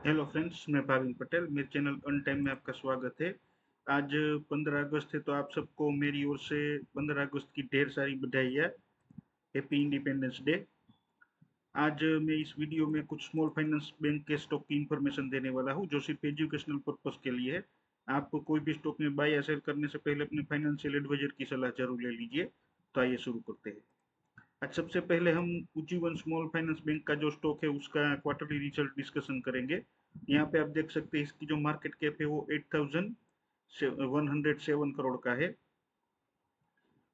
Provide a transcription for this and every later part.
Hello friends, मैं भाविन पटेल। मेरे channel अन time में आपका स्वागत है। आज 15 अगस्त है, तो आप सबको मेरी ओर से 15 अगस्त की ढेर सारी बधाइयाँ। Happy independence day. आज मैं इस वीडियो में कुछ स्मॉल फाइनेंस बैंक के स्टॉक की इंफॉर्मेशन देने वाला हूँ, जो सिर्फ एजुकेशनल पर्पस के लिए है। आप कोई भी स्टॉक में बाय या सेल करने से पहले अपने फाइनेंशियल एडवाइजर की सलाह जरूर ले लीजिए। तो आइए शुरू करते हैं। आज सबसे पहले हम उज्जीवन स्मॉल फाइनेंस बैंक का जो स्टॉक है उसका क्वार्टरली रिजल्ट डिस्कशन करेंगे। यहाँ पे आप देख सकते हैं इसकी जो मार्केट कैप है वो 8,107 करोड़ का है।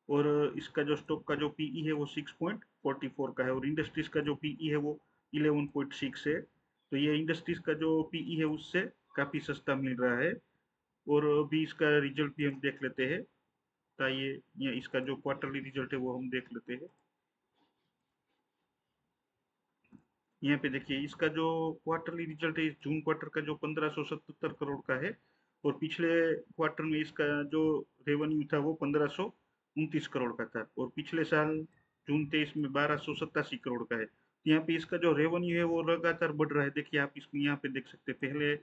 और इसका जो स्टॉक का जो पीई है वो 6.44 का है, और इंडस्ट्रीज का जो पीई है वो 11.6 है। तो ये इंडस्ट्रीज का जो पीई है उससे काफ़ी सस्ता मिल रहा है। और अभी इसका रिजल्ट भी हम देख लेते हैं। तो ये इसका जो क्वार्टरली रिजल्ट है वो हम देख लेते हैं। यहाँ पे देखिए इसका जो क्वार्टरली रिजल्ट है, इस जून क्वार्टर का जो 1577 करोड़ का है। और पिछले क्वार्टर में इसका जो रेवेन्यू था वो 1529 करोड़ का था, और पिछले साल जून 23 में 1287 करोड़ का है। तो यहाँ पे इसका जो रेवेन्यू है वो लगातार बढ़ रहा है। देखिए आप इसमें यहाँ पे देख सकते हैं, पहले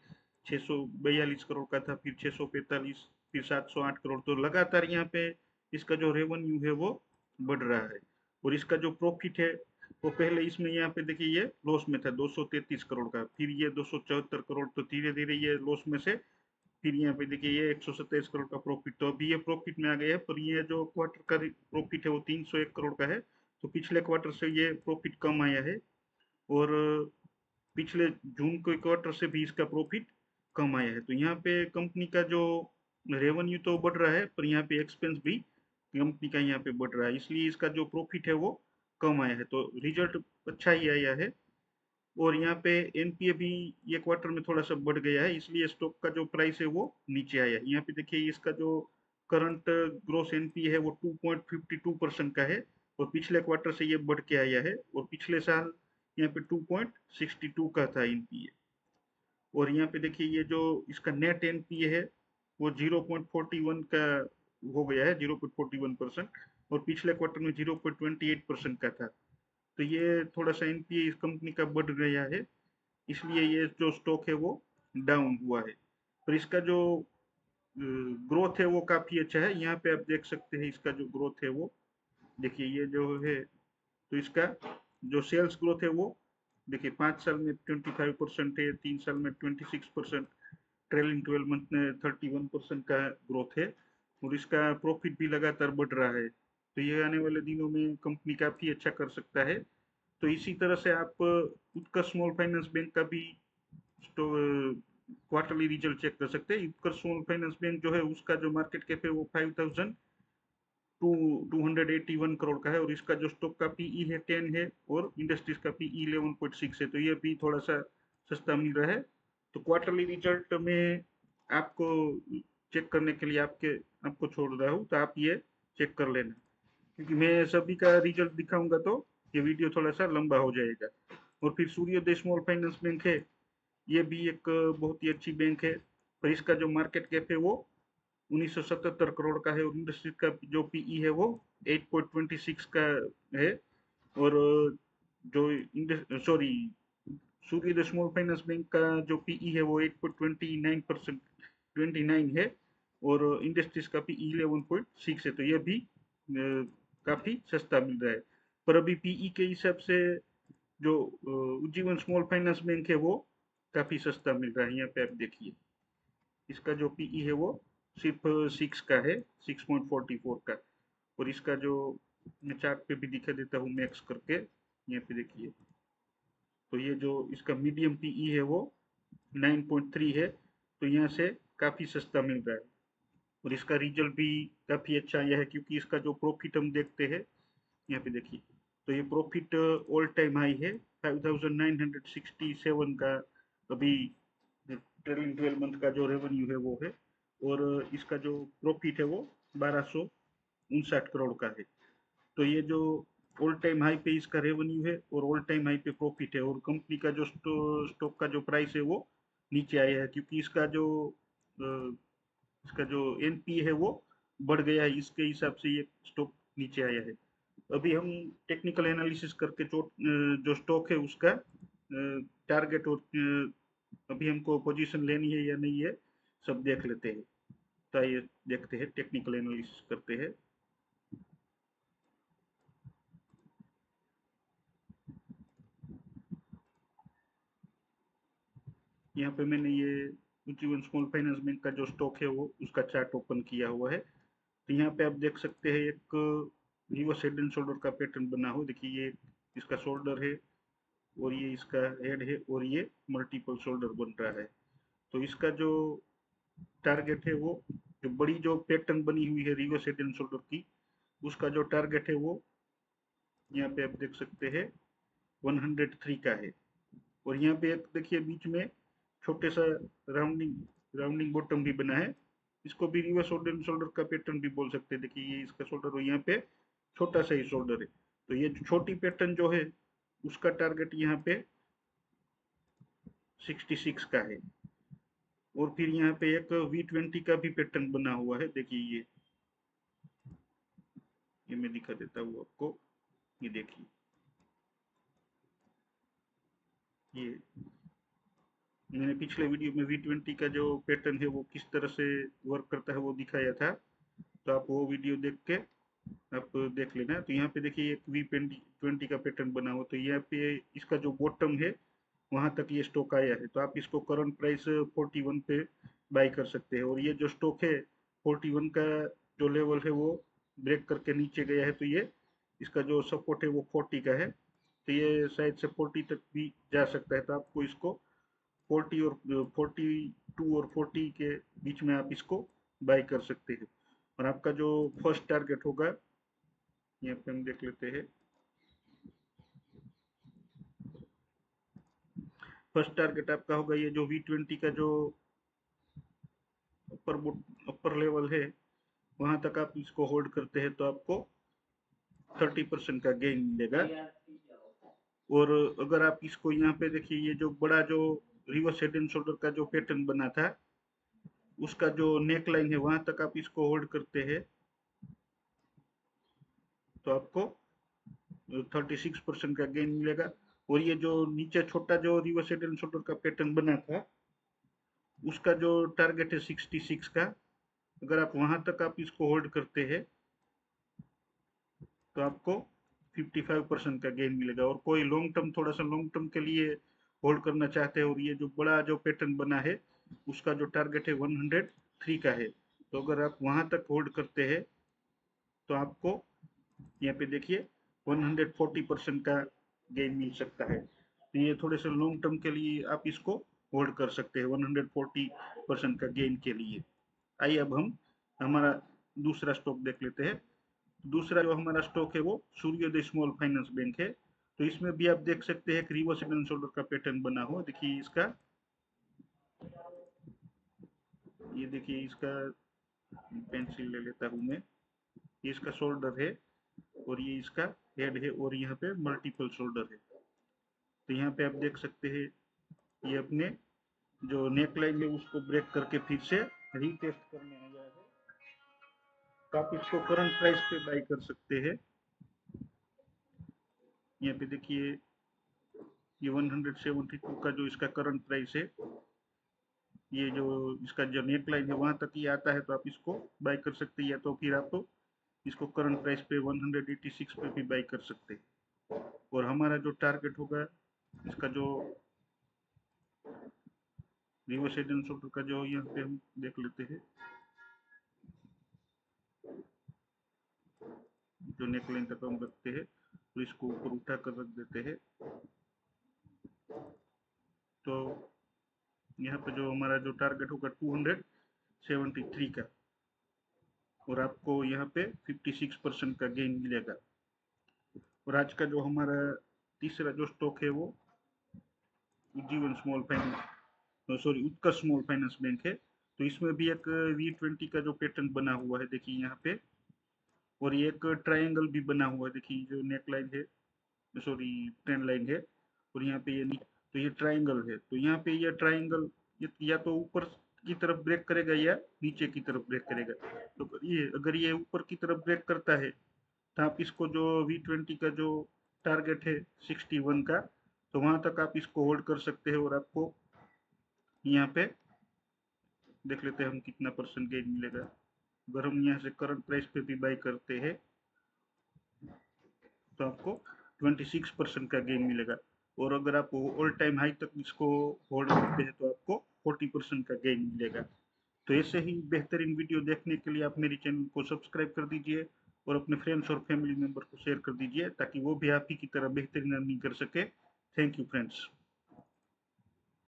642 करोड़ का था, फिर 645, फिर 708 करोड़। तो लगातार यहाँ पे इसका जो रेवेन्यू है वो बढ़ रहा है। और इसका जो प्रॉफिट है वो पहले इसमें यहाँ पे देखिए ये लॉस में था 233 करोड़ का, फिर ये 274 करोड़। तो धीरे धीरे ये लॉस में से फिर यहाँ पे देखिए ये 127 करोड़ का प्रॉफिट। तो अभी ये प्रॉफिट में आ गया है, पर ये जो क्वार्टर का प्रॉफिट है वो 301 करोड़ का है। तो पिछले क्वार्टर से ये प्रॉफिट कम आया है। और पिछले जून के क्वार्टर से भी इसका प्रॉफिट कम आया है। तो यहाँ पे कंपनी का जो रेवेन्यू तो बढ़ रहा है, पर यहाँ पे एक्सपेंस भी कंपनी का यहाँ पे बढ़ रहा है, इसलिए इसका जो प्रॉफिट है वो कम आया है। तो रिजल्ट अच्छा ही आया है। और यहाँ पे एनपीए भी ये क्वार्टर में थोड़ा सा बढ़ गया है, इसलिए स्टॉक का जो प्राइस है वो नीचे आया है। यहाँ पे देखिए इसका जो करंट ग्रोस एनपीए है वो 2.52% का है, और पिछले क्वार्टर से ये बढ़ के आया है। और पिछले साल यहाँ पे 2.62 का था एनपीए। और यहाँ पे देखिए ये जो इसका नेट एनपीए है वो 0.41 का हो गया है, 0.41%। और पिछले क्वार्टर में 0.28% का था। तो ये थोड़ा सा एनपीए इस कंपनी का बढ़ गया है, इसलिए ये जो स्टॉक है वो डाउन हुआ है। पर इसका जो ग्रोथ है वो काफी अच्छा है। यहाँ पे आप देख सकते हैं इसका जो ग्रोथ है वो, देखिए ये जो है, तो इसका जो सेल्स ग्रोथ है वो देखिए 5 साल में 25% है, 3 साल में 26%, ट्रेलिंग 12 मंथ में 31% का ग्रोथ है। और इसका प्रॉफिट भी लगातार बढ़ रहा है। तो ये आने वाले दिनों में कंपनी काफी अच्छा कर सकता है। तो इसी तरह से आप उत्कर्ष स्मॉल फाइनेंस बैंक का भी क्वार्टरली रिजल्ट चेक कर सकते हैं। उत्कर्ष स्मॉल फाइनेंस बैंक जो है उसका जो मार्केट कैप है वो 5,281 करोड़ का है, और इसका जो स्टॉक का पीई है 10 है, और इंडस्ट्रीज का पीई 11.6 है। तो ये भी थोड़ा सा सस्ता मिल रहा है। तो क्वार्टरली रिजल्ट में आपको चेक करने के लिए आपको छोड़ रहा हूँ, तो आप ये चेक कर लेना, क्योंकि मैं सभी का रिजल्ट दिखाऊंगा तो ये वीडियो थोड़ा सा लंबा हो जाएगा। और फिर सूर्योदय स्मॉल फाइनेंस बैंक है, ये भी एक बहुत ही अच्छी बैंक है। पर इसका जो मार्केट कैप है वो 1977 करोड़ का है, और इंडस्ट्री का जो पीई है वो 8.26 का है। और जो सॉरी सूर्योदय स्मॉल फाइनेंस बैंक का जो पीई है वो 8.29 है, और इंडस्ट्रीज का पीई 11.6 है। तो ये भी काफी सस्ता मिल रहा है। पर अभी पीई के हिसाब से जो उज्जीवन स्मॉल फाइनेंस बैंक है वो काफी सस्ता मिल रहा है। यहाँ पे आप देखिए इसका जो पीई है वो सिर्फ 6 का है, 6.44 का। और इसका जो मैं चार्ट पे भी दिखा देता हूँ मैक्स करके, यहाँ पे देखिए। तो ये जो इसका मीडियम पीई है वो 9.3 है। तो यहाँ से काफी सस्ता मिल रहा है। और इसका रिजल्ट भी काफी अच्छा आया है, क्योंकि इसका जो प्रॉफिट हम देखते हैं यहाँ पे देखिए, तो ये प्रॉफिट ऑल टाइम हाई है, 5,967 का अभी ट्रेलिंग 12 मंथ का जो रेवेन्यू है वो है। और इसका जो प्रॉफिट है वो 1259 करोड़ का है। तो ये जो ऑल टाइम हाई पे इसका रेवेन्यू है, और ऑल टाइम हाई पे प्रॉफिट है। और कंपनी का जो स्टॉक का जो प्राइस है वो नीचे आया है, क्योंकि इसका जो एनपी है वो बढ़ गया है, इसके हिसाब से ये स्टॉक नीचे आया है। अभी हम टेक्निकल एनालिसिस करके जो स्टॉक है उसका टारगेट और अभी हमको पोजीशन लेनी है या नहीं है सब देख लेते हैं। तो ये देखते हैं, टेक्निकल एनालिसिस करते हैं। यहाँ पे मैंने ये उज्जीवन स्मॉल फाइनेंस बैंक का जो स्टॉक है वो उसका चार्ट ओपन किया हुआ है। तो यहाँ पे आप देख सकते हैं एक रिवर्स हेड एंड शोल्डर का पैटर्न बना हो। देखिए ये इसका शोल्डर है और ये इसका हेड है और ये मल्टीपल शोल्डर बन रहा है। तो इसका जो टारगेट है वो जो बड़ी जो पैटर्न बनी हुई है रिवर्स हेड एंड शोल्डर की, उसका जो टारगेट है वो यहाँ पे आप देख सकते हैं 103 का है। और यहाँ पे एक देखिए बीच में छोटे सा राउंडिंग राउंडिंग बॉटम भी बना है। इसको भी रिवर्स शोल्डर का पैटर्न भी बोल सकते हैं। देखिए ये इसका शोल्डर और यहाँ पे छोटा सा ही शोल्डर है। तो ये छोटी पैटर्न जो है उसका टारगेट यहाँ पे 66 का है। और फिर यहाँ पे एक V20 का भी पैटर्न बना हुआ है। देखिए ये मैं दिखा देता हूँ आपको। ये देखिए ये मैंने पिछले वीडियो में V20 का जो पैटर्न है वो किस तरह से वर्क करता है वो दिखाया था। तो आप वो वीडियो देख के आप देख लेना। तो यहाँ पे देखिए एक V20 का पैटर्न बना हुआ। तो यहाँ पे इसका जो बॉटम है वहां तक ये स्टॉक आया है। तो आप इसको करंट प्राइस 41 पे बाई कर सकते हैं। और ये जो स्टॉक है 41 का जो लेवल है वो ब्रेक करके नीचे गया है। तो ये इसका जो सपोर्ट है वो 40 का है। तो ये शायद से 40 तक भी जा सकता है। तो आपको इसको 40 और 42 और 40 के बीच में आप इसको बाई कर सकते हैं। और आपका जो फर्स्ट टारगेट होगा यहाँ पे हम देख लेते हैं। फर्स्ट टारगेट आपका होगा ये जो V20 का जो अपर अपर लेवल है वहां तक आप इसको होल्ड करते हैं तो आपको 30% का गेन मिलेगा। और अगर आप इसको यहाँ पे देखिए ये जो बड़ा जो रिवर्स हेड एंड शोल्डर का जो पैटर्न बना था उसका जो नेक लाइन है वहां तक आप इसको होल्ड करते हैं तो आपको 36% का गेन मिलेगा। और ये जो नीचे छोटा जो रिवर्स हेड एंड शोल्डर का पैटर्न बना था उसका जो टारगेट है 66 का, अगर आप वहां तक आप इसको होल्ड करते हैं तो आपको 55% का गेन मिलेगा। और कोई लॉन्ग टर्म थोड़ा सा लॉन्ग टर्म के लिए होल्ड करना चाहते हैं और ये जो बड़ा जो पैटर्न बना है उसका जो टारगेट है 103 का है। तो अगर आप वहां तक होल्ड करते हैं तो आपको यहाँ पे देखिए 140% का गेन मिल सकता है। तो ये थोड़े से लॉन्ग टर्म के लिए आप इसको होल्ड कर सकते हैं 140% का गेन के लिए। आइए अब हम हमारा दूसरा स्टॉक देख लेते हैं। दूसरा जो हमारा स्टॉक है वो सूर्योदय स्मॉल फाइनेंस बैंक है। तो इसमें भी आप देख सकते हैं रिवर्स हेड एंड शोल्डर का पैटर्न बना हुआ। देखिए इसका ये देखिए इसका पेंसिल ले लेता हूँ मैं। ये इसका शोल्डर है और ये इसका हेड है और यहाँ पे मल्टीपल शोल्डर है। तो यहाँ पे आप देख सकते हैं ये अपने जो नेक लाइन है उसको ब्रेक करके फिर से रीटेस्ट करने आया है। तो आप इसको करंट प्राइस पे बाई कर सकते हैं। यहाँ पे देखिए ये 172 का जो इसका करंट प्राइस है, ये जो इसका जो नेक लाइन है वहां तक ही आता है। तो आप इसको बाय कर सकते हैं या तो फिर आप इसको करंट प्राइस पे 186 पे भी बाय कर सकते हैं। और हमारा जो टारगेट होगा इसका जो रिवर्स हेड एंड शोल्डर का जो यहाँ पे हम देख लेते हैं जो नेक लाइन तक हम रखते हैं तो इसको ऊपर उठा कर रख देते हैं। तो यहाँ पे जो हमारा जो टारगेट होगा 273 का और आपको यहाँ पे 56% का गेन मिलेगा। और आज का जो हमारा तीसरा जो स्टॉक है वो उज्जीवन स्मॉल फाइनेंस सॉरी उत्कर्ष स्मॉल फाइनेंस बैंक है। तो इसमें भी एक V20 का जो पैटर्न बना हुआ है देखिए यहाँ पे। और ये एक ट्रायंगल भी बना हुआ है। देखिए जो नेक लाइन है सॉरी ट्रेंड लाइन है और यहाँ पे ये तो ये ट्रायंगल है। तो यहाँ पे ये ट्रायंगल या तो ऊपर की तरफ ब्रेक करेगा या नीचे की तरफ ब्रेक करेगा। तो ये अगर ये ऊपर की तरफ ब्रेक करता है तो आप इसको जो V20 का जो टारगेट है 61 का तो वहां तक आप इसको होल्ड कर सकते हैं और आपको यहाँ पे देख लेते हैं हम कितना परसेंट गेन मिलेगा। अगर हम यहाँ से करंट प्राइस पे भी बाई करते हैं तो आपको 26% का गेन मिलेगा, और अगर आप ऑल टाइम हाई तक इसको होल्ड करते हैं तो आपको 40% का गेन मिलेगा। तो ऐसे ही बेहतरीन वीडियो देखने के लिए आप मेरे चैनल को सब्सक्राइब कर दीजिए और अपने फ्रेंड्स और फैमिली मेंबर को शेयर कर दीजिए ताकि वो भी आप ही की तरह बेहतरीन अर्निंग कर सके। Thank you friends.